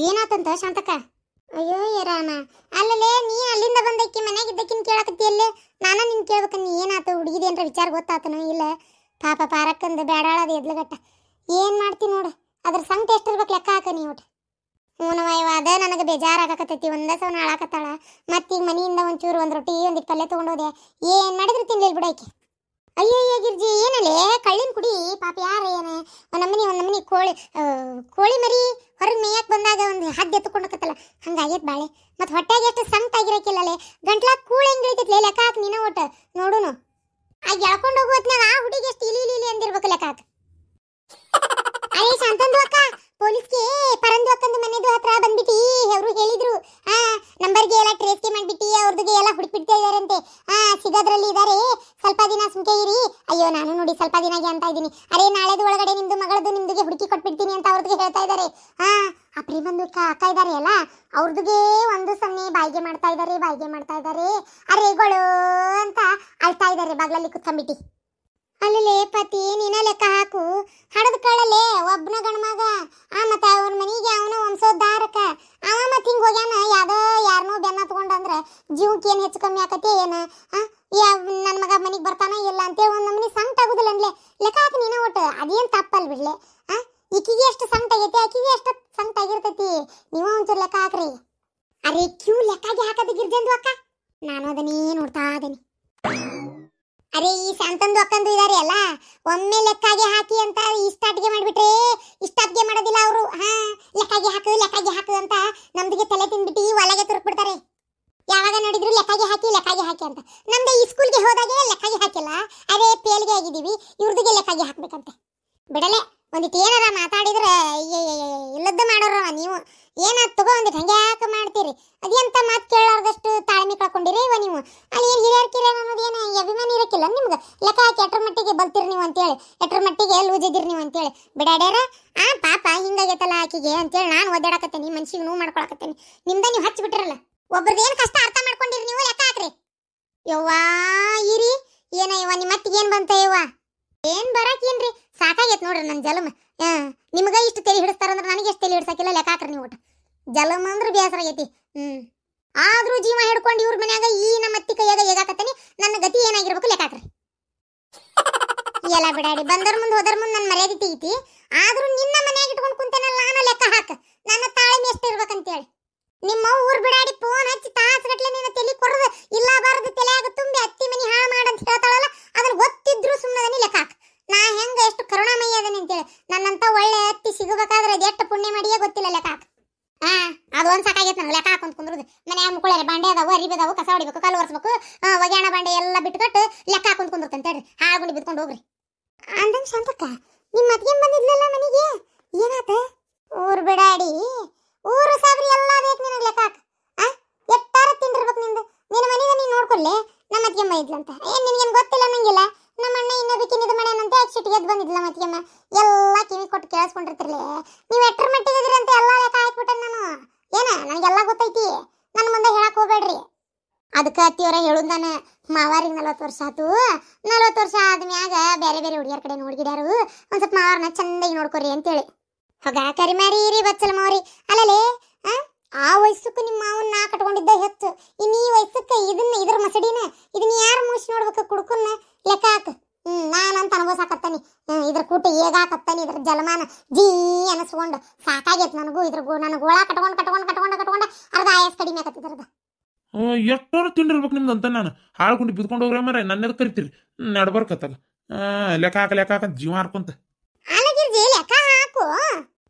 ಏನಾತಂತ ಶಾಂತಕ್ಕ? ಅಯ್ಯೋ ರಾಮ, ಅಲ್ಲಲೇ ನೀ ಅಲ್ಲಿಂದ ಬಂದಕ್ಕಿ ಮನ್ಯಾಗ ಇದ್ದಕ್ಕಿನ ಕೇಳಕತ್ತಿಯಲ್ಲೇ. ನಾನು ನಿನ್ ಕೇಳ್ಬೇಕ, ನೀ ಏನಾತ ಹುಡುಗಿದೆ ಅಂತ ವಿಚಾರ ಗೊತ್ತಾತನೋ ಇಲ್ಲ? ಪಾಪ ಪಾರಕ್ಕಂದ ಬೇಡಾಳದ ಎದ್ಲಗಟ್ಟ ಏನ್ ಮಾಡ್ತಿ ನೋಡು. ಅದ್ರ ಸಂಕಟ ಎಷ್ಟಿರ್ಬೇಕು ಲೆಕ್ಕ ಹಾಕ ನೀ ಒಟ್ಟು. ಹೂನವಯ್ಯವ, ಅದ ನನಗೆ ಬೇಜಾರಾಗಕತ್ತೈತಿ. ಒಂದ ಸವನ ಹಾಳಾಕತ್ತಾಳ. ಮತ್ತೀಗ ಮನೆಯಿಂದ ಒಂಚೂರು ಒಂದ್ ರೊಟ್ಟಿ ಒಂದಿಟ್ಟು ಪಲ್ಯ ತಗೊಂಡೋದೆ. ಏನ್ ಮಾಡಿದ್ರು ತಿನ್ಲಿಲ್ಲ ಬಿಡಾಕಿ. ಅಯ್ಯಯ್ಯ ಗಿರ್ಜಿ, ಏನಲ್ಲೇ ಕಳ್ಳಿನ ಕುಡಿ ಪಾಪ. ಯಾರ ಏನ ಒಂದಮ್ಮನಿ ಕೋಳಿ ಮರಿ ಹೊರಗೆ ಮೇಯಕ್ ಬಂದಾಗ ಒಂದು ಹದ್ದು ಎತ್ತುಕೊಂಡಕತ್ತಲ್ಲ, ಹಂಗಾಗೈತ್ ಬಾಳೆ. ಮತ್ ಹೊಟ್ಟೆಗೆ ಎಷ್ಟು ಸಂಕಟ ಆಗಿರಕಿಲ್ಲಲೇ. ಗಂಟ್ಲಾಗ ಕೂಳ ಹೆಂಗ್ ಇಳಿತೈತ್ಲೇ, ಲೆಕ್ಕ ಹಾಕ್ ನೀನ ಒಟ್ಟ ನೋಡುನು. ಆಗ ಎಳ್ಕೊಂಡು ಹೋಗುವತ್ನಾಗ ಆ ಹುಡುಗಿ ಎಷ್ಟು ಇಲಿ ಇಲಿ ಅಂದಿರ್ಬೇಕು ಲೆಕ್ಕ ಹಾಕ್. ಅಯ್ಯ ಶಾಂತಂದು ಅಕ್ಕ, ಪೊಲೀಸ್ಗೆ ಪರಂದು ಅಕ್ಕಂದು ಮನೆದು ಹತ್ರ ಬಂದ್ಬಿಟ್ಟಿ. ಅವರು ಹೇಳಿದ್ರು ನಂಬರ್ಗೆ ಎಲ್ಲ ಟ್ರೇಸ್ಗೆ ಮಾಡ್ಬಿಟ್ಟಿ, ಅವ್ರದಿಗೆ ಎಲ್ಲ ಹುಡುಕ್ಬಿಡ್ತಾ ಇದಾರಂತೆ. ಸಿಗೋದ್ರಲ್ಲಿ ಇದಾರೆ, ಸ್ವಲ್ಪ ದಿನ ಸುಮ್ಕೆ ಇರಿ. ಅಯ್ಯೋ ನಾನು ನೋಡಿ ಸ್ವಲ್ಪ ದಿನಗೆ ಅಂತ ಇದ್ದೀನಿ. ಅರೆ ನಾಳೆದು ಒಳಗಡೆ ನಿಮ್ದು ಮಗಳದು ನಿಮ್ದಿಗೆ ಹುಡುಕಿ ಕೊಟ್ಬಿಡ್ತೀನಿ ಅಂತ ಅವ್ರದಿಗೆ ಹೇಳ್ತಾ ಇದ್ದಾರೆ. ಆ ಪ್ರೇಮಂದು ಅಕ್ಕ ಇದಾರೆ ಅಲ್ಲ, ಅವ್ರದಿಗೆ ಒಂದು ಸೊನ್ನೆ ಬಾಯಿಗೆ ಮಾಡ್ತಾ ಇದ್ದಾರೆ. ಅರೆಗಳು ಅಂತ ಅಳ್ತಾ ಇದ್ದಾರೆ ಬಾಗ್ಲಲ್ಲಿ ಕುತ್ಕೊಂಡ್ಬಿಟ್ಟಿ. ಅಲ್ಲೇ ಪತಿ ನೀನ ಲೆಕ್ಕ ಹಾಕು. ಹಡದ ಕಳಲೆ ಒಬ್ಬನ ಗಣಮಗ, ಮತ್ತೆ ಅವ್ರ ಮನಿಗೆ ಅವನ ವಂಶೋದ್ಧಾರಕ ಅವ. ಮತ್ ಹಿಂಗ್ ಹೋಗ್ಯಾನ ಯಾರನ್ನೋ ಬೆನ್ನ ತಗೊಂಡಂದ್ರ ಜೀವಕ್ಕೆ ಏನ್ ಹೆಚ್ಚು ಕಮ್ಮಿ ಆಕತಿ ಏನ? ನನ್ ಮಗ ಮನಿಗ್ ಬರ್ತಾನ ಇಲ್ಲ ಅಂತೇಳಿ ಒಂದ್ ನಮನಿ ಸಂಕಟ ಆಗುದಿಲ್ಲ ಅನ್ಲೆ. ಲೆಕ್ಕ ಹಾಕಿ ನೀನ ಒಟ್ಟು. ಅದೇನ್ ತಪ್ಪಲ್ ಬಿಡ್ಲೆ. ಈಕಿಗೆ ಎಷ್ಟು ಸಂಕಟ ಆಗೈತಿ, ಆಕಿಗೆ ಎಷ್ಟು ಸಂಕಟ ಆಗಿರ್ತೈತಿ. ನೀವ ಒಂಚೂರು ಲೆಕ್ಕ ಹಾಕ್ರಿ. ಅರೆ ಕ್ಯೂ ಲೆಕ್ಕಾಗಿ ಹಾಕದ ಗಿರ್ಜಂದು ಅಕ್ಕ, ನಾನು ಅದನ್ನೇ ನೋಡ್ತಾ ಇದೀನಿ. ಅರೆ ಈ ಶಾಂತಂದು ಅಕ್ಕಂದು ಇದಾರೆ ಅಲ್ಲ, ಒಮ್ಮೆ ಲೆಕ್ಕಾಗೆ ಹಾಕಿ ಅಂತ ಇಷ್ಟಾಟಿಗೆ ಮಾಡ್ಬಿಟ್ರೆ ಇಷ್ಟಾಟಿಗೆ ಮಾಡೋದಿಲ್ಲ ಅವರು. ಲೆಕ್ಕಾಗೆ ಹಾಕು ಅಂತ ನಮ್ದಿಗೆ ತಲೆ ತಿಂದ್ಬಿಟ್ಟು ಒಳಗೆ ತುರುಕ್ಬಿಡ್ತಾರೆ. ಯಾವಾಗ ನೋಡಿದ್ರು ಲೆಕ್ಕಾಗೆ ಹಾಕಿ ಅಂತ. ನಮ್ದು ಈ ಸ್ಕೂಲ್ಗೆ ಹೋದಾಗೆ ಲೆಕ್ಕಾಗೆ ಹಾಕಿಲ್ಲ, ಅದೇ ಪೇಲ್ಗೆ ಆಗಿದ್ದೀವಿ. ಇವ್ರದಿಗೆ ಲೆಕ್ಕಾಗೆ ಹಾಕ್ಬೇಕಂತೆ. ಬಿಡಲೆ, ಒಂದಿಟ್ಟು ಏನಾರ ಮಾತಾಡಿದ್ರೆ ಇಲ್ಲದ್ದ ಮಾಡೋರ ನೀವು. ಏನಾದ್ ತಗೋ ಒಂದಿಟ್ಟು ಹಂಗೆ ಯಾಕೆ ಮಾಡ್ತೀರಿ? ಅದೆಂತ ಮಾತು ಕೇಳಾರ್ದಷ್ಟು ತಾಳ್ಮೆ ಕಳ್ಕೊಂಡಿರಿ ಇವ ನೀವು. ಅಲ್ಲಿ ಏನು ಹಿರಿಯರ್ ಕಿರಿಯರ್ ಅನ್ನೋದೇನು ಅಭಿಮಾನ ಇರಕ್ಕಿಲ್ಲ ನಿಮ್ಗೆ. ಲೆಕ್ಕ ಹಾಕಿ ಎಟ್ರ ಮಟ್ಟಿಗೆ ಬಲ್ತಿರಿ ನೀವು ಅಂತೇಳಿ, ಎಟ್ರ ಮಟ್ಟಿಗೆ ಲೂಜಿದಿರಿ ನೀವು ಅಂತೇಳಿ. ಬಿಡಾಡ್ಯಾರ ಪಾಪ ಹಿಂಗಾಗೈತಲ್ಲ ಆಕಿಗೆ ಅಂತೇಳಿ ನಾನು ಒದ್ದಾಡಕತ್ತೇನಿ, ಮನ್ಸಿಗೆ ನೋವು ಮಾಡ್ಕೊಳಕತ್ತೇನಿ. ನಿಮ್ದ ನೀವು ಹಚ್ಚಿಬಿಟ್ಟಿರಲ್ಲ. ಒಬ್ರದ್ದು ಏನು ಕಷ್ಟ ಅರ್ಥ ಮಾಡ್ಕೊಂಡಿರಿ ನೀವು. ಲೆಕ್ಕ ಹಾಕ್ರಿ ಯವ್ವಾ. ಇರಿ ಏನ ಇವ ನಿಮ್ಮ ಮಟ್ಟಿಗೆ ಏನ್ ಬಂತ ಇವ? ಏನ್ ಬರಾಕೇನ್ರಿ, ಸಾಕಾಗೈತ್ ನೋಡ್ರಿ ನನ್ನ ಜಲಮ. ನಿಮ್ಗ ಇಷ್ಟು ತಲೆ ಹಿಡಿಸ್ತಾರಂದ್ರೆ ನನಗೆ ಎಷ್ಟು ತಲೆ ಹಿಡ್ಸಾಕಿಲ್ಲ. ಲೆಕ್ಕ ಹಾಕ್ರಿ ನೀವು ಒಟ್ಟು. ಜಲಮ ಅಂದ್ರೆ ಬೇಸರ ಆಗೈತಿ. ಆದ್ರೂ ಜೀವ ಹಿಡ್ಕೊಂಡು ಇವ್ರ ಮನ್ಯಾಗ ಈ ನಮ್ಮ ಅತ್ತಿ ಕೈಯಾಗ ಹೇಗಾಕತ್ತೇನಿ. ನನ್ನ ಗತಿ ಏನಾಗಿರ್ಬೇಕು ಲೆಕ್ಕ ಹಾಕ್ರಿ. ಎಲ್ಲ ಬಿಡಾಡಿ, ಬಂದರ್ ಮುಂದೆ ಹೋದರ್ ಮುಂದೆ ನನ್ನ ಮರ್ಯಾದೆ ತೆಗಿತಿ. ಆದ್ರೂ ನಿನ್ನ ಮನ್ಯಾಗ ಇಟ್ಕೊಂಡು ಕುಂತೇನಲ್ಲ, ನಾನು ಲೆಕ್ಕ ಹಾಕ. ನನ್ನ ತಾಳ್ಮೆ ಎಷ್ಟು ಇರ್ಬೇಕಂತೇಳಿ. ನಿಮ್ಮ ಊರ್ ಬಿಡಾಡಿ ಫೋನ್ ಹಚ್ಚಿ ತಾಸಗಟ್ಲೆ ನಿನ್ನ ತಲೆ ಕೊಡದು ಇಲ್ಲ ಬಾರದು ತಲೆಯಾಗ ತುಂಬಿ ಅತ್ತಿ ಮನಿ ಹಾಳು ಮಾಡಂತ ಹೇಳ್ತಾಳಲ್ಲ, ಅದನ್ನ ಗೊತ್ತಿದ್ರು ಸುಮ್ಮನೆ ಲೆಕ್ಕ ಹಾಕ. ನಾ ಹೆಂಗ ಎಷ್ಟು ಕರುಣಾಮಯಿ ಅದನಿ ಅಂತೇಳಿ. ನನ್ನಂತ ಒಳ್ಳೆ ಅತ್ತಿ ಸಿಗಬೇಕಾದ್ರೆ ಅದೆಷ್ಟು ಪುಣ್ಯ ಮಾಡಿಯೇ ಗೊತ್ತಿಲ್ಲ ಲೆಕ್ಕ ಹಾಕ. ಅದೊಂದು ಸಾಕಾಗೈತೆ ನನಗೆ ಲೆಕ್ಕ ಹಾಕೊಂತ ಕುಂದ್ರದು. ಮನ್ಯಾಗ ಮುಕ್ಕಳರೆ ಬಾಂಡೆ ಅದಾವು, ಅರಿಬಿ ಅದಾವು, ಕಸ ಹೊಡಿಬೇಕು, ಕಲ್ಲು ಒರೆಸ್ಬೇಕು, ಒಗ್ಯಾಣ ಬಾಂಡೆ ಎಲ್ಲ ಬಿಟ್ಕೊಟ್ಟು ಲೆಕ್ಕ ಹಾಕೊಂತ ಕುಂದಿರ್ತಂತ ಹೇಳ್ರಿ. ಹಾಳ್ಗುಂಡಿ ಬಿದ್ಕೊಂಡು ಹೋಗ್ರಿ. ಅಂದಂಗ ಶಾಂತಕ್ಕ, ನಿಮ್ಮ ಅತ್ತಿಗೆ ಬಂದಿದ್ಲಲ್ಲ ಮನೆಗೆ, ಏನಾತ? ಊರ್ ಬಿಡಾಡಿ ಊರು ಸಾಬ್ರಿ ಎಲ್ಲ ಬೇಕು ನಿನಗೆ ಲೆಕ್ಕ ಹಾಕ. ಎಟ್ಟಾರ ತಿಂದಿರ್ಬೇಕು ನಿಂದು. ನಿನ್ನ ಮನೆಗೆ ನೀನು ನೋಡ್ಕೊಡ್ಲೆ. ನಮ್ಮ ಅತ್ತಿಗೆ ಬಂದಿದ್ಲಂತ ನಿನಗೇನು ಗೊತ್ತಿಲ್ಲ ನಂಗಿಲ್ಲ. ನಮ್ಮ ಅಣ್ಣ ಇನ್ನೊಬ್ಬ ನಿಂದು ಮನೆಯಂತೆ ಸಿಟ್ಟಿಗೆ ಎದ್ದು ಬಂದಿದ್ಲ. ಮತ್ತಿಗೆಮ್ಮ ಎಲ್ಲ ಕಿವಿ ಕೊಟ್ಟು ಕೇಳಿಸ್ಕೊಂಡಿರ್ತಿರ್ಲಿ. ನೀವು ಎಟ್ರ ಮಟ್ಟಿಗೆ ಇದ್ರಿ ಅಂತ ಎಲ್ಲ ಲೆಕ್ಕ ಹಾಕ್ಬಿಟ್ಟೆ ನಾನು. ಏನ ನನಗೆಲ್ಲ ಗೊತ್ತೈತಿ, ನನ್ನ ಮುಂದೆ ಹೇಳಕ್ ಹೋಗ್ಬೇಡ್ರಿ. ಅದಕ್ಕೆ ಅತ್ತಿಯವರ ಹೇಳುದು ನಾನು, ಮಾವಾರಿಗೆ 40 ವರ್ಷ ಆತು. 40 ವರ್ಷ ಆದ್ಮ್ಯಾಗ ಬೇರೆ ಬೇರೆ ಹುಡುಗಿಯರ ಕಡೆ ನೋಡ್ಗಿಡ್ಯಾರು, ಒಂದ್ ಸ್ವಲ್ಪ ಮಾವಾರನ್ನ ಚಂದಾಗಿ ನೋಡ್ಕೊರಿ ಅಂತೇಳಿ. ಹೋಗ ಕರಿಮಾರಿ ಇರಿ ಬಚ್ಚಲ ಮಾವರಿ. ಅಲ್ಲಲೇ ಆ ವಯಸ್ಸಕ್ಕೂ ನಿಮ್ಮ ಮಾವನ್ನ ಕಟ್ಕೊಂಡಿದ್ದ ಹೆಚ್ಚು. ಇನ್ನು ಈ ವಯಸ್ಸಕ್ಕೆ ಇದ್ರ ಮಸಡಿನ ಇದನ್ನ ಯಾರು ಮೂಸಿ ನೋಡ್ಬೇಕು? ಕುಡ್ಕನ್ನ ಲೆಕ್ಕ ಹಾಕ. ನಾನಂತ ಅನುಭವಿಸಾಕತ್ತಾನಿ. ಇದ್ರ ಕೂಟ ಹೇಗಾಕತ್ತಾನಿ, ಇದ್ರ ಜಲಮಾನ ಜೀ ಅನಸ್ಕೊಂಡು ಸಾಕಾಗೈತ್ ನನಗೂ. ನನ್ನ ಗೋಳ ಕಟ್ಕೊಂಡು ಅರ್ಧ ಆಯಸ್ ಕಡಿಮೆ ಆಗತ್ತಿದ್ರದ. ಎಷ್ಟಾರು ತಿಂಡಿರ್ಬೇಕು ನಿಮ್ದು ಅಂತ ನಾನು ಹಾಳ್ಕೊಂಡು ಬಿದ್ಕೊಂಡು ಹೋಗ್ರೆ ಮರ ನನ್ನೆದ ಕರಿತೀರಿ ನಡ್ಬರ್ಕತ್ತಲ್ಲ. ಲೆಕ್ಕ ಹಾಕಂತ ಜೀವ ಹಾರ್ಕೊಂತ. ಅಲ್ಲಗಿರ್ಜಿ ಲೆಕ್ಕ ಹಾಕು.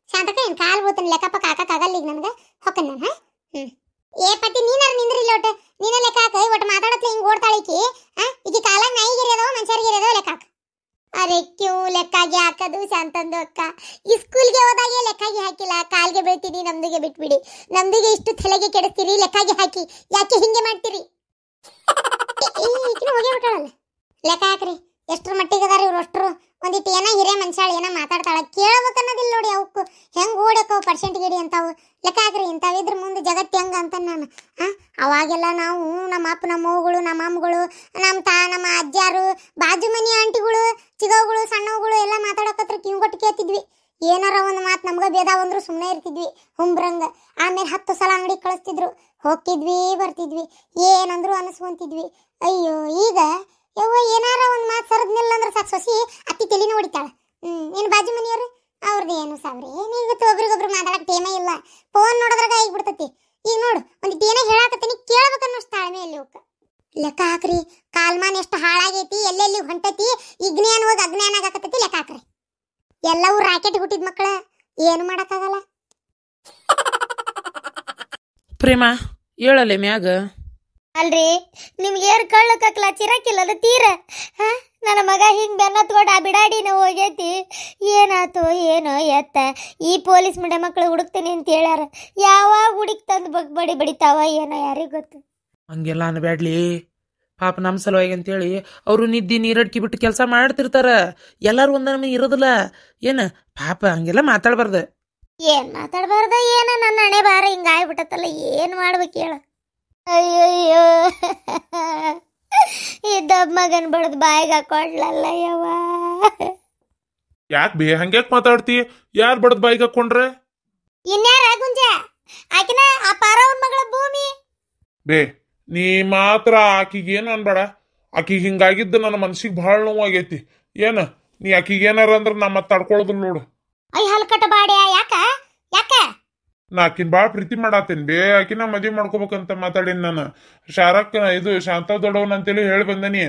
ಶಾಂತಕ ಏನ್ ಕಾಲ್ ಬೋತನ ಲೆಕ್ಕ ಪಕ್ಕ ಹಾಕಕ್ಕಾಗಲ್ಲ ಈಗ ನನಗೆ. ಹೊಕ್ಕನ್ ನಾನು. ಏ ಪತಿ ನೀನಾರ ನಿಂದ್ರಿಲ್ಲ ಒಟ್ಟು. ನೀನ ಲೆಕ್ಕ ಹಾಕ. ಒಟ್ಟು ಮಾತಾಡತ್ಲೆ ಹಿಂಗ್ ಓಡ್ತಾಳಿಕಿ. ಈಗ ಕಾಲಾಗ ನಾಯಿಗಿರಿ ಅದಾವ ಮನುಷ್ಯರಿಗಿರಿ ಅದಾವ ಲೆಕ್ಕ ಹಾಕ. ಅರೆ ಕ್ಯೂ ಲೆಕ್ಕಾಗಿ ಹಾಕೋದು ಶಾಂತಂದು ಅಕ್ಕ. ಈ ಸ್ಕೂಲ್ಗೆ ಹೋದಾಗೆ ಲೆಕ್ಕಾಗಿ ಹಾಕಿಲ್ಲ. ಕಾಲ್ಗೆ ಬೀಳ್ತೀನಿ, ನಮ್ದಿಗೆ ಬಿಟ್ಬಿಡಿ. ನಮ್ದಿಗೆ ಇಷ್ಟು ತಲೆಗೆ ಕೆಡಿಸ್ತೀರಿ, ಲೆಕ್ಕಾಗಿ ಹಾಕಿ. ಯಾಕೆ ಹಿಂಗೆ ಮಾಡ್ತೀರಿ? ಈಕಿನ ಹೋಗೇ ಬಿಟ್ಟಾಳಲ್ಲ. ಲೆಕ್ಕ ಹಾಕ್ರಿ. ಎಷ್ಟ್ರ ಮಟ್ಟಿಗೆ ಅದಾರ ಇವ್ರು ಅಷ್ಟ್ರು. ಒಂದಿಟ್ಟು ಏನ ಹಿರೇ ಮನುಷ್ಯಾಳ ಏನ ಮಾತಾಡ್ತಾಳ, ಕೇಳ್ಬೇಕು ಅನ್ನೋದಿಲ್ಲ ನೋಡಿ. ಅವಕ್ಕೆ ಹೆಂಗ್ ಓಡಕ್ಕವು ಪರ್ಸೆಂಟ್ ಗಿಡಿ ಅಂತಾವು. ಲೆಕ್ಕ ಹಾಕ್ರಿ. ಇಂಥವಿದ್ರ ಮುಂದೆ ಜಗತ್ತು ಹೆಂಗ ಅಂತ ನಾನು. ಅವಾಗೆಲ್ಲ ನಾವು ನಮ್ಮ ಅಪ್ಪ, ನಮ್ಮ ಅವ್ಗಳು, ನಮ್ಮ ಅಮ್ಮಗಳು, ನಮ್ಮ ಅಜ್ಜಾರು, ಬಾಜು ಮನಿ ಆಂಟಿಗಳು, ಚಿಗವುಗಳು, ಸಣ್ಣವುಗಳು ಎಲ್ಲ ಮಾತಾಡಕತ್ರ ಕಿವಿ ಕೊಟ್ಟು ಕೇಳ್ತಿದ್ವಿ. ಏನಾರ ಒಂದು ಮಾತು ನಮ್ಗೆ ಬೇದಾವ ಅಂದ್ರು ಸುಮ್ಮನೆ ಇರ್ತಿದ್ವಿ ಹುಂಬ್ರಂಗ. ಆಮೇಲೆ 10 ಸಲ ಅಂಗಡಿ ಕಳಿಸ್ತಿದ್ರು, ಹೋಗ್ತಿದ್ವಿ ಬರ್ತಿದ್ವಿ, ಏನಂದ್ರು ಅನಿಸ್ಕೊಂತಿದ್ವಿ. ಅಯ್ಯೋ ಈಗ ಯವ್ವ ಏನಾರ ಒಂದು ಮಾತು ಸರದ್ನಿಲ್ಲ ಅಂದ್ರೆ ಸಾಕು ಸೊಸಿ ಅತ್ತಿ ತಲೆನ ಹೊಡಿತಾಳ. ಏನು ಬಾಜು ಮನೆಯವ್ರು ಅವ್ರದ್ದು ಏನು ಸಾವ್ರಿ ಏನಿಗುತ್ತೆ, ಒಬ್ರಿಗೊಬ್ರು ಮಾತಾಡಕ್ಕೆ ಟೇಮೇ ಇಲ್ಲ, ಫೋನ್ ನೋಡಿದ್ರಾಗ ಆಗಿಬಿಡ್ತತಿ. ಈಗ ನೋಡು ಒಂದು ಏನೇ ಹೇಳಾಕತ್ತೀನಿ ಕೇಳ್ಬೇಕನ್ನೋ ತಾಳ್ಮೆ ಎಲ್ಲಿ ಹೋಗ. ಲೆಕ್ಕ ಹಾಕ್ರಿ, ಕಾಲ್ಮಾನ್ ಎಷ್ಟು ಹಾಳಾಗೈತಿ, ಎಲ್ಲೆಲ್ಲಿ ಹೊಂಟತಿ, ವಿಜ್ಞಾನ ಹೋಗಿ ಅಜ್ಞಾನ ಆಗಕತ್ತೈತಿ. ಲೆಕ್ಕ ಹಾಕ್ರಿ. ಎಲ್ಲವೂ ರಾಕೆಟ್ ಹುಟ್ಟಿದ ಮಕ್ಕಳ, ಏನು ಮಾಡಕ್ಕಾಗಲ್ಲ. ಪ್ರೇಮ ಹೇಳಲೆ ಮ್ಯಾಗ ಅಲ್ರಿ ನಿಮ್ಗೆ ಏರ್ ಕಳ್ಳಕ್ಕಲ್ಲ ಚಿರಕಿಲ್ಲದ ತೀರ. ನನ್ನ ಮಗ ಹಿಂಗೆ ಬೆನ್ನತ್ಕೊಂಡು ಆ ಬಿಡಾಡಿನ ಹೋಗೈತಿ. ಏನಾಯ್ತು ಏನೋ ಎತ್ತ ಈ ಪೊಲೀಸ್ ಮುಂಡೆ ಮಕ್ಕಳು ಹುಡುಕ್ತೀನಿ ಅಂತ ಹೇಳ್ಯಾರ. ಯಾವಾಗ ಹುಡುಕ್ ತಂದು ಬಡಿ ಬಡಿತಾವ ಏನೋ ಯಾರಿಗೆ ಗೊತ್ತು. ಹಂಗೆಲ್ಲ ಅನ್ಬ್ಯಾಡ್ಲಿ, ಪಾಪ ನಮ್ಮ ಸಲುವಾಗಿ ಅಂತೇಳಿ ಅವರು ನಿದ್ದೆ ನೀರಡ್ಕಿ ಬಿಟ್ಟು ಕೆಲಸ ಮಾಡ್ತಿರ್ತಾರ. ಎಲ್ಲರೂ ಒಂದೊಮ್ಮೆ ಇರೋದಿಲ್ಲ ಏನು, ಪಾಪ ಹಂಗೆಲ್ಲ ಮಾತಾಡ್ಬಾರ್ದು. ಏನು ಮಾತಾಡಬಾರ್ದ ಏನೋ, ನನ್ನ ಹಣೆ ಬಾರ ಹಿಂಗೆ ಆಗ್ಬಿಟ್ಟತ್ತಲ್ಲ, ಏನು ಮಾಡ್ಬೇಕು ಹೇಳ. ಅಯ್ಯಯ್ಯೋ ಈ ದಬ್ಬ ಮಗನ್ ಬಡ್ದು ಬಾಯಿಗೆ ಹಾಕೊಡ್ಲಲ್ಲ ಯವ್ವ. ಯಾಕೆ ಬೇ ಹಂಗ್ಯಾಕ್ ಮಾತಾಡ್ತಿ? ಯಾರು ಬಡದ್ ಬಾಯಿಗೆ ಹಾಕೊಂಡ್ರೆ? ಇನ್ಯಾರ ಗುಂಜ ಆಕಿನ ಆ ಪಾರವನ್ ಮಗಳ ಭೂಮಿ. ಬೇ ನೀ ಮಾತ್ರ ಆಕಿಗೆ ಏನು ಅನ್ಬೇಡ. ಆಕಿಗೆ ಹಿಂಗಾಗಿದ್ದು ನನ್ನ ಮನ್ಸಿಗೆ ಭಾಳ ನೋವಾಗೈತಿ. ಏನ ನೀ ಆಕಿಗೆ ಏನಾರ ಅಂದ್ರೆ ನಾ ಮತ್ತೆ ತಡ್ಕೊಳ್ಳೋದಿಲ್ಲ ನೋಡು. ಅಯ್ಯ ಹಲ್ಕಟ್ಟ ಬಾಡ್ಯಾ ಯಾಕ ಯಾಕ? ನಾ ಆಕಿನ ಭಾಳ ಪ್ರೀತಿ ಮಾಡತ್ತೇನೆ ಬೇ. ಆಕಿನ ಮದುವೆ ಮಾಡ್ಕೋಬೇಕಂತ ಮಾತಾಡೀನಿ ನಾನು. ಶಾರಕ್ ಇದು ಶಾಂತ ದೊಡ್ಡವನ್ ಅಂತೇಳಿ ಹೇಳಿ ಬಂದನಿ,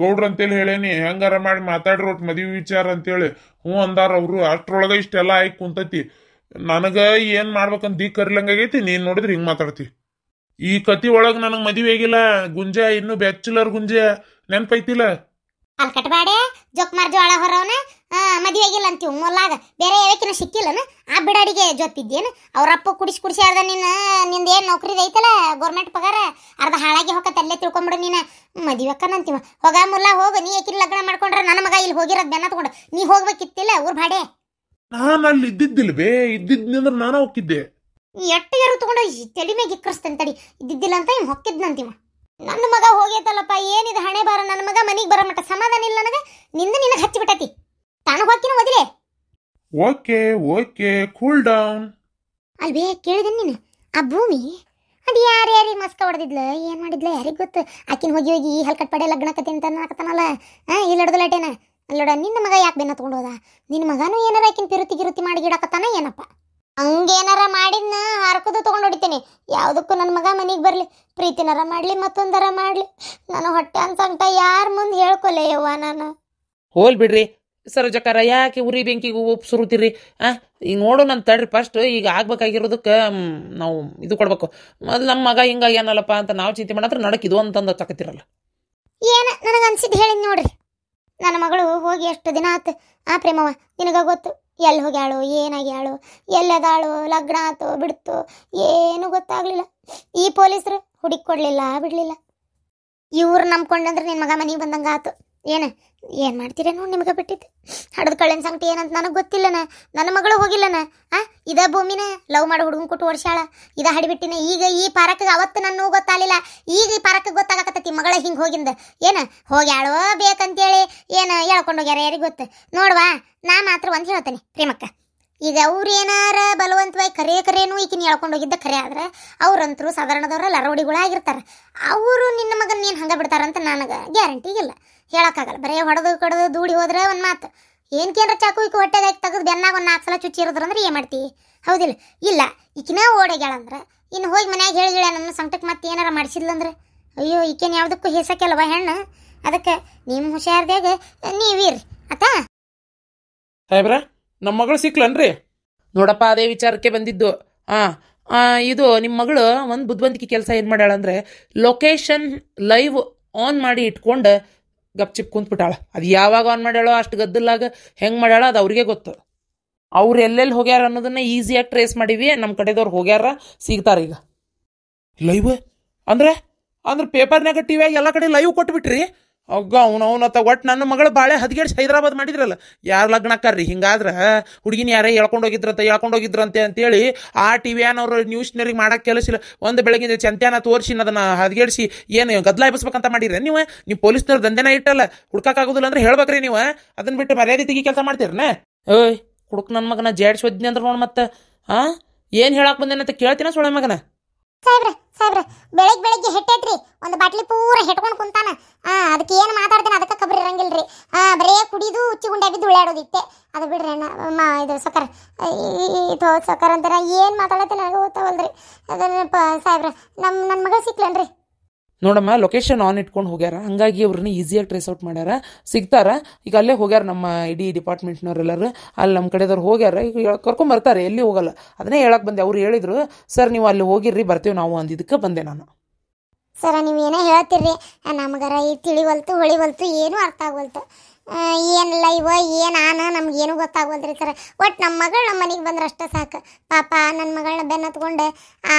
ಗೌಡ್ರ ಅಂತೇಳಿ ಹೇಳೇನಿ. ಹೆಂಗಾರ ಮಾಡಿ ಮಾತಾಡ್ರಿ ಒಟ್ಟು ಮದುವೆ ವಿಚಾರ ಅಂತೇಳಿ ಹ್ಞೂ ಅಂದಾರ ಅವರು. ಅಷ್ಟ್ರೊಳಗೆ ಇಷ್ಟೆಲ್ಲ ಆಯ್ತು ಕುಂತತಿ. ನನಗ ಏನ್ ಮಾಡ್ಬೇಕಂತ ದೀ ಕರಿಲಂಗಾಗೈತಿ. ನೀನ್ ನೋಡಿದ್ರೆ ಹಿಂಗ್ ಮಾತಾಡ್ತಿ. ಈ ಕತಿ ಒಳಗ್ ನನಗ್ ಮದುವೆ ಆಗಿಲ್ಲ ಗುಂಜ, ಇನ್ನು ಬ್ಯಾಚುಲರ್ ಗುಂಜ, ನೆನ್ಪೈತಿಲ್ಲ? ಹಲ್ಕಟ್ಟ ಬಾಡ್ಯಾ ಜೋಕ್ಮಾರ್ ಜೋಳ ಹೊರವನ ಮದುವೆ ಆಗಿಲ್ಲ ಅಂತೀವಿ ಮೊಲ್ಲಾಗ. ಬೇರೆ ಯಾವಕಿನ ಸಿಕ್ಕಿಲ್ಲನ ಆ ಬಿಡಾಡಿಗೆ ಜೊತ್ತಿದ್ದೇನು? ಅವ್ರಪ್ಪ ಕುಡಿಸಿ ಅರ್ಧ ನಿಂದ ಏನು ನೌಕರಿ ಐತಲ್ಲ ಗೌರ್ಮೆಂಟ್ ಪಗಾರ ಅರ್ಧ ಹಾಳಾಗಿ ಹೋಗತ್ತೆ. ಅಲ್ಲೇ ತಿಳ್ಕೊಂಬಿಡು ನೀನು. ಮದುವೆ ಅಕ್ಕನಂತೀವ ಹೋಗ ಮುಲ್ಲ ಹೋಗ. ನೀ ಯಾಕಿನ ಲಗ್ನ ಮಾಡ್ಕೊಂಡ್ರೆ ನನ್ನ ಮಗ ಇಲ್ಲಿ ಹೋಗಿರೋದು ಬೆನ್ನ ತಗೊಂಡು ನೀ ಹೋಗ್ಬೇಕಿತ್ತಿಲ್ಲ ಊರ್ ಬಾಡೆ. ನಾನು ಅಲ್ಲಿ ಇದ್ದಿದ್ದಿಲ್ಲ ಬೇ. ಇದ್ದಿದ್ನಂದ್ರೆ ನಾನು ಹೋಗಿದ್ದೆ. ಎಟ್ಟು ಯಾರು ತಗೊಂಡು ತಲೆ ಮ್ಯಾಗ ಇಕ್ಕರಿಸ್ತೇನೆ ತಡಿ. ಇದ್ದಿದ್ದಿಲ್ಲ ಅಂತ ಇವ್ ಹೊಕ್ಕಿದ್ನಂತೀವ. ನನ್ನ ಮಗ ಹೋಗೈತಲ್ಲಪ್ಪ, ಏನಿದೆ ಹಣೆ ಬಾರ. ನನ್ನ ಮಗ ಮನಿಗೆ ಬರೋ ಮಟ್ಟ ಸಮಾಧಾನ ಇಲ್ಲ ನನಗೆ. ನಿನಗೆ ಹಚ್ಚಿಬಿಟ್ಟತಿ. ತಾನು ಹೋಗ್ತೀನಿ ಓದಿಲೆ. Okay okay cool down. ಅಲ್ವೇ ಕೇಳಿದೆ ನೀನು ಆ ಭೂಮಿ ಅದು ಯಾರ್ಯಾರಿಗೆ ಮಸ್ಕ ಹೊಡೆದಿದ್ಲ ಏನು ಮಾಡಿದ್ಲ ಯಾರಿಗೆ ಗೊತ್ತು. ಆಕಿನ ಹೋಗಿ ಹಲ್ಕಟ್ ಪಡೆ ಲಗ್ನಕತೆ ಅಂತ ಅನ್ನಕತ್ತಾನಲ್ಲ. ಇಲ್ಲ ಹಿಡ್ದಲಟೇನ ಅಲ್ಲೋಡ. ನಿನ್ನ ಮಗ ಯಾಕೆ ಬೆನ್ನ ತಗೊಂಡು ಹೋದ? ನಿನ್ನ ಮಗನೂ ಏನಾರ ಆಕಿನ ಪಿರುತಿ ಮಾಡಿ ಗಿಡಕತ್ತಾನ ಏನಪ್ಪ? ಹಂಗೇನಾರ ಮಾಡಿದ್ನ ಹರ್ಕೋದು ತೊಗೊಂಡು ಹೊಡಿತೀನಿ. ಯಾವುದಕ್ಕೂ ನನ್ನ ಮಗ ಮನೆಗೆ ಬರಲಿ, ಪ್ರೀತಿನಾರ ಮಾಡಲಿ ಮತ್ತೊಂದರ ಮಾಡಲಿ. ನಾನು ಹೊಟ್ಟೆ ಅನ್ಸಂಟ ಯಾರ ಮುಂದೆ ಹೇಳ್ಕೊಲೆ ಯವ್ವ ನಾನು. ಹೋಲ್ ಬಿಡ್ರಿ ಸರೋಜಕ್ಕಾರ, ಯಾಕೆ ಉರಿ ಬೆಂಕಿಗೆ ಸುರುತ್ತೀರಿ? ಈಗ ನೋಡು ನನ್ನ ತಡ್ರಿ. ಫಸ್ಟ್ ಈಗ ಆಗ್ಬೇಕಾಗಿರೋದಕ್ಕೆ ನಾವು ಇದು ಕೊಡ್ಬೇಕು. ಮೊದಲು ನಮ್ಮ ಮಗ ಹಿಂಗಾಗ್ಯಾನಲ್ಲಪ್ಪ ಅಂತ ನಾವು ಚಿಂತೆ ಮಾಡತ್ರ ನಡಕ್ ಇದು ಅಂತಂದು ತಕತಿರಲ್ಲ. ಏನು ನನಗೆ ಅನ್ಸಿದ್ದು ಹೇಳಿದ್ ನೋಡ್ರಿ. ನನ್ನ ಮಗಳು ಹೋಗಿ ಎಷ್ಟು ದಿನ ಆತು ಆ ಪ್ರೇಮವ ನಿನಗ ಗೊತ್ತು. ಎಲ್ಲಿ ಹೋಗ್ಯಾಳು, ಏನಾಗ್ಯಾಳು, ಎಲ್ಲದಾಳು, ಲಗ್ನ ಆತು ಬಿಡ್ತು ಏನು ಗೊತ್ತಾಗ್ಲಿಲ್ಲ. ಈ ಪೊಲೀಸರು ಹುಡುಕಿ ಕೊಡ್ಲಿಲ್ಲ ಬಿಡ್ಲಿಲ್ಲ. ಇವ್ರು ನಂಬ್ಕೊಂಡಂದ್ರೆ ನಿನ್ನ ಮಗ ಮನೆಗೆ ಬಂದಂಗೆ ಆತು. ಏನು ಮಾಡ್ತೀರೇನೋ ನಿಮ್ಗೆ ಬಿಟ್ಟಿದ್ದು. ಹಡದ ಕಳ್ಳಿನ ಸಂಗತಿ ಏನಂತ ನನಗೆ ಗೊತ್ತಿಲ್ಲನ. ನನ್ನ ಮಗಳು ಹೋಗಿಲ್ಲನ. ಇದ ಭೂಮಿನ ಲವ್ ಮಾಡಿ ಹುಡುಗನ್ ಕೊಟ್ಟು ವರ್ಷಾಳ. ಇದ ಹಡಿಬಿಟ್ಟಿನ. ಈಗ ಈ ಪಾರಕ್ಕೆ ಅವತ್ತು ನನ್ನ ಗೊತ್ತಾಗಲಿಲ್ಲ, ಈಗ ಈ ಪಾರಕ್ಕೆ ಗೊತ್ತಾಗತ್ತತಿ ಮಗಳ ಹಿಂಗೆ ಹೋಗಿಂದ. ಏನು ಹೋಗ್ಯಾಳೋ ಬೇಕಂತೇಳಿ ಏನು ಹೇಳ್ಕೊಂಡು ಹೋಗ್ಯಾರ ಯಾರಿಗೆ ಗೊತ್ತು. ನೋಡ್ವಾ ನಾ ಮಾತ್ರ ಒಂದು ಹೇಳ್ತೇನೆ ಪ್ರೇಮಕ್ಕ. ಈಗ ಅವ್ರು ಏನಾರ ಬಲವಂತವಾಗಿ ಕರೇನು ಈಕಿನ ಹೇಳ್ಕೊಂಡು ಹೋಗಿದ್ದ ಖರೆ ಆದ್ರೆ ಅವ್ರಂತರೂ ಸಾಧಾರಣದವ್ರಲ್ಲ ರೌಡಿಗಳಾಗಿರ್ತಾರೆ. ಅವರು ನಿನ್ನ ಮಗನ ನೀನು ಹಂಗೆ ಬಿಡ್ತಾರಂತ ನನಗೆ ಗ್ಯಾರಂಟಿಗಿಲ್ಲ, ಹೇಳೋಕ್ಕಾಗಲ್ಲ. ಬರೀ ಹೊಡೆದು ಕಡ್ದು ದೂಡಿ ಹೋದ್ರೆ ಒಂದು ಮಾತು. ಏನಕ್ಕೇನ್ರ ಚಾಕು ಈಕ ಹೊಟ್ಟೆಗೆ ತೆಗೆದು ಬೆನ್ನಾಗ ಒಂದು 4 ಸಲ ಚುಚ್ಚಿರೋದ್ರಂದ್ರೆ ಏನು ಮಾಡ್ತೀವಿ? ಹೌದಿಲ್ಲ? ಇಲ್ಲ ಈಕಿನ ಓಡೋಗ್ಯಾಳಂದ್ರೆ ಇನ್ನು ಹೋಗಿ ಮನ್ಯಾಗ ಹೇಳಿಗಿಳ ನನ್ನ ಸಂಕಟಕ್ಕೆ ಮತ್ತೆ ಏನಾರ ಮಾಡಿಸಿದ್ಲಂದ್ರೆ ಅಯ್ಯೋ ಈಕೇನು ಯಾವುದಕ್ಕೂ ಹೇಸಕ್ಕೆಲ್ವ ಹೆಣ್ಣು. ಅದಕ್ಕೆ ನಿಮ್ಮ ಹುಷಾರ್ದಾಗ ನೀವಿರ್ರಿ ಆತ. ಸಾಹೇಬ್ರ ನಮ್ಮ ಮಗಳು ಸಿಕ್ಲನ್ರಿ? ನೋಡಪ್ಪ ಅದೇ ವಿಚಾರಕ್ಕೆ ಬಂದಿದ್ದು. ಇದು ನಿಮ್ಮ ಮಗಳು ಒಂದು ಬುದ್ಧಿವಂತಿಕೆ ಕೆಲಸ ಏನು ಮಾಡ್ಯಾಳಂದ್ರೆ ಲೊಕೇಶನ್ ಲೈವ್ ಆನ್ ಮಾಡಿ ಇಟ್ಕೊಂಡು ಗಪ್ಚಿಪ್ ಕುಂತ್ಬಿಟ್ಟಾಳ. ಅದು ಯಾವಾಗ ಆನ್ ಮಾಡ್ಯಾಳೋ ಅಷ್ಟು ಗದ್ದಲಾಗ ಹೆಂಗೆ ಮಾಡ್ಯಾಳ ಅದು ಅವ್ರಿಗೆ ಗೊತ್ತು. ಅವ್ರು ಎಲ್ಲೆಲ್ಲಿ ಹೋಗ್ಯಾರ ಅನ್ನೋದನ್ನ ಈಸಿಯಾಗಿ ಟ್ರೇಸ್ ಮಾಡೀವಿ. ನಮ್ಮ ಕಡೆದವ್ರು ಹೋಗ್ಯಾರ, ಸಿಗ್ತಾರೆ ಈಗ. ಲೈವ್ ಅಂದ್ರೆ ಪೇಪರ್ನಾಗ ಟಿವಿಯಾಗ ಎಲ್ಲ ಕಡೆ ಲೈವ್ ಕೊಟ್ಬಿಟ್ರಿ. ಅಗ್ಗ ಅವನತ್ತ ಒಟ್ಟು ನನ್ನ ಮಗಳು ಬಾಳೆ ಹದಿಗೆಡ್ಸಿ ಹೈದರಾಬಾದ್ ಮಾಡಿದ್ರಲ್ಲ. ಯಾರು ಲಗ್ನಕ್ಕಾರ್ರಿ? ಹಿಂಗಾದ್ರೆ ಹುಡುಗಿನ ಯಾರೇ ಹೇಳ್ಕೊಂಡೋಗಿದ್ರಂತೆ ಅಂತೇಳಿ ಆ ಟಿವಿಯಾನವ್ರು ನ್ಯೂಸ್ನರಿಗೆ ಮಾಡಕ್ಕೆ ಕೆಲಸಿಲ್ಲ. ಒಂದು ಬೆಳಗಿನ ಚಂತ್ಯಾನ ತೋರಿಸಿ ಅದನ್ನು ಹದಿಗೆಡ್ಸಿ ಏನು ಗದ್ದಲ ಎಬ್ಬಿಸ್ಬೇಕಂತ ಮಾಡಿರಿ ನೀವು ಪೊಲೀಸ್ನವ್ರು ದಂಧೆನ ಇಟ್ಟಲ್ಲ. ಹುಡ್ಕಾಗೋದಿಲ್ಲ ಅಂದ್ರೆ ಹೇಳ್ಬೇಕ್ರಿ ನೀವು. ಅದನ್ನ ಬಿಟ್ಟು ಮರ್ಯಾದೆ ತೆಗಿ ಕೆಲಸ ಮಾಡ್ತೀರನೇ? ಓಯ್ ಕುಡುಕ್ ನನ್ನ ಮಗನ ಜಾಡ್ಸೋದ್ನಿ ಅಂದ್ರೆ ನೋಡಿ ಮತ್ತೆ ಏನು ಹೇಳಕ್ಕೆ ಬಂದೇನಂತ ಕೇಳ್ತೀನ ಸೊಳೆ ಮಗನ. ಸಾಹೇಬ್ರ ಬೆಳಿಗ್ಗೆ ಹೆಟ್ಟೈತ್ರಿ, ಒಂದು ಬಾಟ್ಲಿ ಪೂರ ಹೆಟ್ಕೊಂಡು ಕುಂತಾನ. ಅದಕ್ಕೆ ಏನು ಮಾತಾಡ್ತೇನೆ ಅದಕ್ಕೆ ಕಬ್ರಿ ಇರಂಗಿಲ್ರಿ. ಬರೇ ಕುಡಿದು ಉಚ್ಚಿ ಗುಂಡೆ ಬಿದ್ದು ಉಳ್ಳಾಡೋದಿತ್ತೆ. ಅದು ಬಿಡ್ರಿ ಅಣ್ಣ ಇದು ಸಕ್ಕರ ಸಕ್ಕರ ಅಂತಾರ ಏನು ಮಾತಾಡತ್ತೆ ನನಗೆ ಗೊತ್ತಾವಲ್ರಿ. ಅದನ್ನ ಸಾಹೇಬ್ರ ನನ್ನ ಮಗ ಸಿಕ್ಲನ್ರಿ. ನೋಡಮ್ಮ ಲೊಕೇಶನ್ ಆನ್ ಇಟ್ಕೊಂಡು ಹೋಗ್ಯಾರ, ಹಂಗಾಗಿ ಅವ್ರನ್ನ ಈಸಿಯಾಗಿ ಟ್ರೇಸ್ ಔಟ್ ಮಾಡ್ಯಾರ, ಸಿಗ್ತಾರ. ಈಗ ಅಲ್ಲೇ ಹೋಗ್ಯಾರ ನಮ್ಮ ಇಡೀ ಡಿಪಾರ್ಟ್ಮೆಂಟ್ನವ್ರೆಲ್ಲರೂ. ಅಲ್ಲಿ ನಮ್ಮ ಕಡೆದವ್ರು ಹೋಗ್ಯಾರ, ಈಗ ಕರ್ಕೊಂಬರ್ತಾರೆ, ಎಲ್ಲಿ ಹೋಗಲ್ಲ. ಅದನ್ನೇ ಹೇಳಕ್ಕೆ ಬಂದೆ. ಅವ್ರು ಹೇಳಿದ್ರು ಸರ್ ನೀವು ಅಲ್ಲಿ ಹೋಗಿರ್ರಿ ಬರ್ತೀವಿ ನಾವು ಅಂದಿದ್ದಕ್ಕೆ ಬಂದೆ ನಾನು. ಸರ ನೀವು ಏನೇ ಹೇಳ್ತೀರಿ ನಮಗರ ಈ ತಿಳಿವಲ್ತು ಹೊಳಿವಲ್ತು ಏನೂ ಅರ್ಥ ಆಗವಲ್ತು. ಏನಿಲ್ಲ ಏನು ನಮ್ಗೇನು ಗೊತ್ತಾಗವಲ್ದ್ರಿ ಸರ್. ಒಟ್ಟು ನಮ್ಮ ಮಗಳು ನಮ್ಮ ಮನೆಗೆ ಬಂದ್ರೆ ಅಷ್ಟೇ ಸಾಕು. ಪಾಪ ನನ್ನ ಮಗಳನ್ನ ಬೆನ್ನತ್ಕೊಂಡು ಆ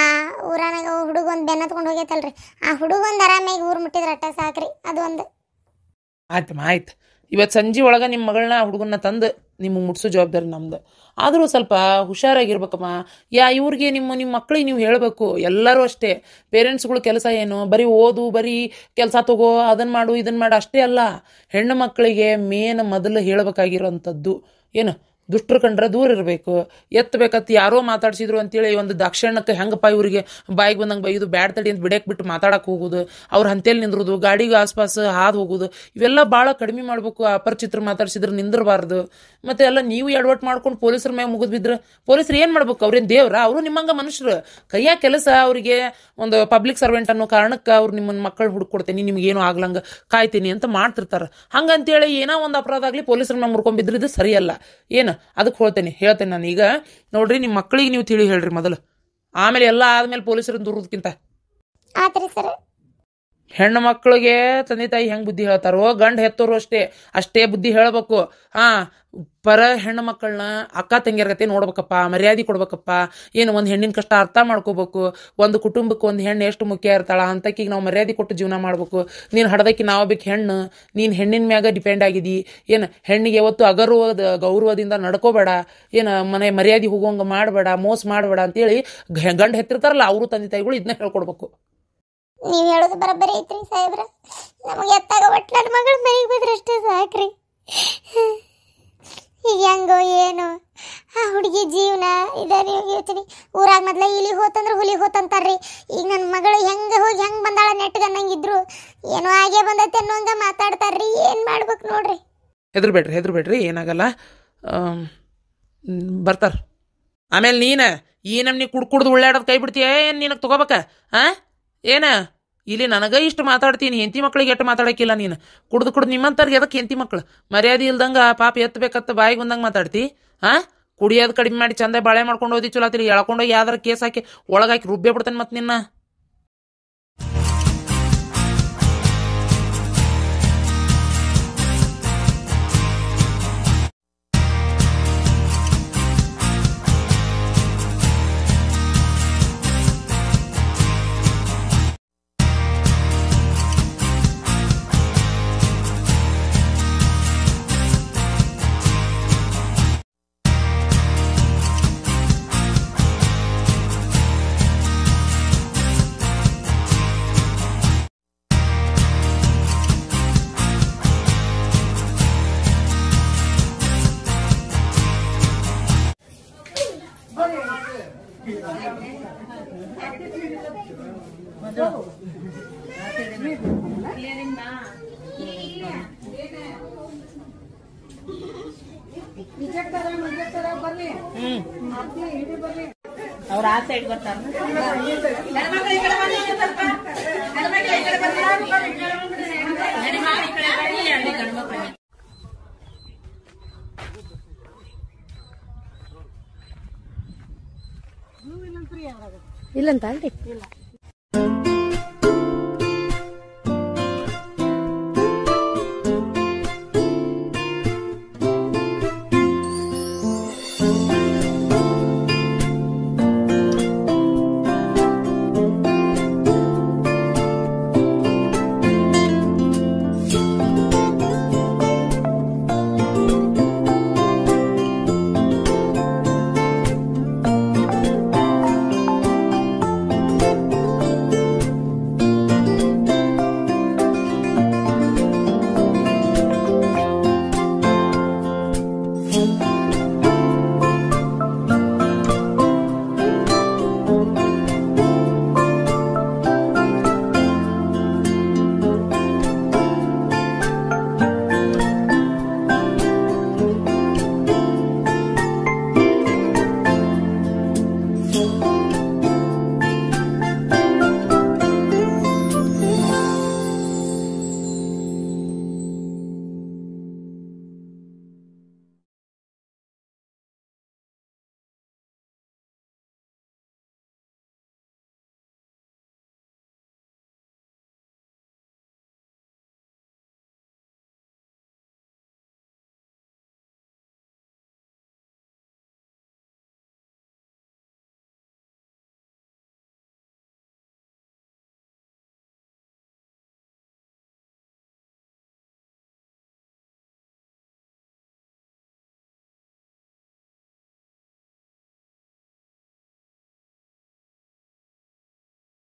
ಊರಾನಾಗ ಹುಡುಗೊಂದು ಬೆನ್ನತ್ಕೊಂಡು ಹೋಗೈತಲ್ರಿ, ಆ ಹುಡುಗೊಂದು ಆರಾಮಾಗಿ ಊರು ಮುಟ್ಟಿದ್ರೆ ಅಷ್ಟೇ ಸಾಕ್ರಿ. ಅದು ಒಂದು ಆಯ್ತು. ಇವತ್ತು ಸಂಜೆ ಒಳಗೆ ನಿಮ್ಮ ಮಗಳನ್ನ ಹುಡುಗನ್ನ ತಂದು ನಿಮಗೆ ಮುಟ್ಸೋ ಜವಾಬ್ದಾರಿ ನಮ್ದು. ಆದರೂ ಸ್ವಲ್ಪ ಹುಷಾರಾಗಿರ್ಬೇಕಮ್ಮ. ಇವ್ರಿಗೆ ನಿಮ್ಮ ಮಕ್ಕಳಿಗೆ ನೀವು ಹೇಳಬೇಕು. ಎಲ್ಲರೂ ಅಷ್ಟೇ, ಪೇರೆಂಟ್ಸ್ಗಳು ಕೆಲಸ ಏನು ಬರೀ ಓದು, ಬರೀ ಕೆಲಸ ತಗೋ, ಅದನ್ನು ಮಾಡು ಇದನ್ನು ಮಾಡು ಅಷ್ಟೇ ಅಲ್ಲ. ಹೆಣ್ಣು ಮಕ್ಕಳಿಗೆ ಮೇನ್ ಮೊದಲು ಹೇಳಬೇಕಾಗಿರೋಂಥದ್ದು ಏನು, ದುಷ್ಟರು ಕಂಡ್ರೆ ದೂರ ಇರಬೇಕು. ಎತ್ತಬೇಕತ್ತು ಯಾರೋ ಮಾತಾಡ್ಸಿದ್ರು ಅಂತೇಳಿ ಒಂದು ದಾಕ್ಷಿಣ್ಯಕ್ಕೆ ಹೆಂಗಪ್ಪ ಇವರಿಗೆ ಬಾಯಿಗೆ ಬಂದಂಗೆ ಬೈದು ಬ್ಯಾಡ್ ತಡಿ ಅಂತ ಬಿಡಕ್ಕೆ ಬಿಟ್ಟು ಮಾತಾಡಕ್ಕೆ ಹೋಗೋದು, ಅವ್ರು ಹಂತೇಲಿ ನಿಂದ್ರೋದು, ಗಾಡಿಗೆ ಆಸ್ಪಾಸ್ ಹಾದು ಹೋಗೋದು, ಇವೆಲ್ಲ ಭಾಳ ಕಡಿಮೆ ಮಾಡಬೇಕು. ಅಪರಿಚಿತರು ಮಾತಾಡ್ಸಿದ್ರೆ ನಿಂದಿರಬಾರ್ದು. ಮತ್ತು ಎಲ್ಲ ನೀವು ಎಡವಟ್ಟು ಮಾಡ್ಕೊಂಡು ಪೊಲೀಸರ ಮ್ಯಾಗ ಮುಗಿದು ಬಿದ್ರೆ ಪೊಲೀಸರು ಏನು ಮಾಡ್ಬೇಕು? ಅವ್ರೇನು ದೇವ್ರ? ಅವರು ನಿಮ್ಮಂಗೆ ಮನುಷ್ಯರು. ಕೈಯಾಗ ಕೆಲಸ ಅವರಿಗೆ ಒಂದು ಪಬ್ಲಿಕ್ ಸರ್ವೆಂಟ್ ಅನ್ನೋ ಕಾರಣಕ್ಕೆ ಅವ್ರು ನಿಮ್ಮನ್ನು ಮಕ್ಕಳು ಹುಡುಕೊಡ್ತೀನಿ, ನಿಮಗೇನು ಆಗ್ಲಂಗೆ ಕಾಯ್ತೀನಿ ಅಂತ ಮಾಡ್ತಿರ್ತಾರೆ. ಹಂಗಂತೇಳಿ ಏನೋ ಒಂದು ಅಪರಾಧ ಆಗಲಿ ಪೊಲೀಸರ ಮ್ಯಾಗ ಮುರ್ಕೊಂಡ್ಬಿದ್ರೆ ಇದು ಸರಿಯಲ್ಲ. ಏನು ಅದಕ್ಕೆ ಹೇಳ್ತೇನೆ ನಾನು. ಈಗ ನೋಡ್ರಿ, ನಿಮ್ಮ ಮಕ್ಕಳಿಗೆ ನೀವು ತಿಳಿ ಹೇಳ್ರಿ ಮೊದಲು, ಆಮೇಲೆ ಎಲ್ಲ ಆದ್ಮೇಲೆ ಪೊಲೀಸರನ್ನ ದೂರೋದಕ್ಕಿಂತ. ಆತ್ರಿ ಸರ್. ಹೆಣ್ಣು ಮಕ್ಕಳಿಗೆ ತಂದೆ ತಾಯಿ ಹೆಂಗೆ ಬುದ್ಧಿ ಹೇಳ್ತಾರೋ, ಗಂಡು ಹೆತ್ತೋರು ಅಷ್ಟೇ ಬುದ್ಧಿ ಹೇಳಬೇಕು. ಪರ ಹೆಣ್ಣು ಮಕ್ಕಳನ್ನ ಅಕ್ಕ ತಂಗಿಯರ್ಗತೆ ನೋಡ್ಬೇಕಪ್ಪ, ಮರ್ಯಾದೆ ಕೊಡ್ಬೇಕಪ್ಪ. ಏನು ಒಂದು ಹೆಣ್ಣಿನ ಕಷ್ಟ ಅರ್ಥ ಮಾಡ್ಕೋಬೇಕು. ಒಂದು ಕುಟುಂಬಕ್ಕೆ ಒಂದು ಹೆಣ್ಣು ಎಷ್ಟು ಮುಖ್ಯ ಇರ್ತಾಳ ಅಂತಕ್ಕಿಗೆ ನಾವು ಮರ್ಯಾದೆ ಕೊಟ್ಟು ಜೀವನ ಮಾಡ್ಬೇಕು. ನೀನು ಹಡ್ದಕ್ಕೆ ನಾವು ಬೇಕು ಹೆಣ್ಣು, ನೀನು ಹೆಣ್ಣಿನ ಮ್ಯಾಗ ಡಿಪೆಂಡ್ ಆಗಿದಿ. ಏನು ಹೆಣ್ಣಿಗೆ ಯಾವತ್ತು ಗೌರವದಿಂದ ನಡ್ಕೋಬೇಡ, ಏನು ಮನೆ ಮರ್ಯಾದೆ ಹೋಗೋಂಗೆ ಮಾಡಬೇಡ, ಮೋಸ ಮಾಡಬೇಡ ಅಂತೇಳಿ ಗಂಡು ಹೆತ್ತಿರ್ತಾರಲ್ಲ ಅವರು ತಂದೆ ತಾಯಿಗಳು ಇದನ್ನ ಹೇಳ್ಕೊಡ್ಬೇಕು. ನೀವು ಹೇಳೋದು ಬರೋಬ್ಬರಿ ಐತ್ರಿ ಸಾಹೇಬ್ರ. ನಮಗೆ ಎತ್ತಾಗ ಒಟ್ಟು ನನ್ನ ಮಗಳ ಮನೆಗೆ ಬಂದ್ರೆ ಅಷ್ಟೇ ಸಾಕ್ರಿ. ಈಗ ಹೆಂಗೋ ಏನು ಆ ಹುಡುಗಿ ಜೀವನ ಇದೆ. ನೀವು ಯೋಚನೆ, ಊರಾಗ ಮೊದ್ಲ ಇಲಿ ಹೋತಂದ್ರೆ ಹುಲಿ ಹೋತಂತಾರ್ರಿ. ಈಗ ನನ್ನ ಮಗಳು ಹೆಂಗೆ ಹೋಗಿ ಹೆಂಗೆ ಬಂದಾಳ ನೆಟ್ಗೆ ಅನ್ನಂಗಿದ್ರು ಏನೋ ಹಾಗೆ ಬಂದೈತೆ ಅನ್ನೋಂಗ ಮಾತಾಡ್ತಾರ್ರಿ. ಏನು ಮಾಡ್ಬೇಕು ನೋಡ್ರಿ. ಹೆದರ್ಬೇಡ್ರಿ, ಏನಾಗಲ್ಲ, ಬರ್ತಾರ. ಆಮೇಲೆ ನೀನು ಈ ನಮ್ನಿ ಕುಡ್ದು ಉಳ್ಳಾಡೋದು ಕೈ ಬಿಡ್ತೀಯ ಏನು? ನಿನಗೆ ತಗೋಬೇಕ ಏನ? ಇಲ್ಲಿ ನನಗೆ ಇಷ್ಟು ಮಾತಾಡ್ತೀನಿ, ಹೆಂಡತಿ ಮಕ್ಳಿಗೆ ಎಷ್ಟು ಮಾತಾಡೋಕ್ಕಿಲ್ಲ. ನೀನು ಕುಡ್ದು ನಿಮ್ಮಂತರ್ಗೆ ಅದಕ್ಕೆ ಹೆಂಡತಿ ಮಕ್ಳು ಮರ್ಯಾದೆ ಇಲ್ದಂಗೆ ಪಾಪ ಎತ್ತಬೇಕತ್ತ ಬಾಯಿಗೆ ಬಂದಂಗೆ ಮಾತಾಡ್ತಿ. ಕುಡಿಯೋದು ಕಡಿಮೆ ಮಾಡಿ ಚಂದ ಬಾಳೆ ಮಾಡ್ಕೊಂಡು ಹೋದಿ ಚಲೋ ಆತಿರಿ. ಎಳ್ಕೊಂಡೋಗಿ ಯಾವ್ದಾರ ಕೇಸ್ ಹಾಕಿ ಒಳಗಾಕಿ ರುಬ್ಬೇ ಬಿಡ್ತಾನೆ ಮತ್ತೆ ನಿನ್ನ. ಅವ್ರ ಆ ಸೈಡ್ ಬರ್ತಾರ. ಇಲ್ಲಂತ ಅಲ್ರಿ.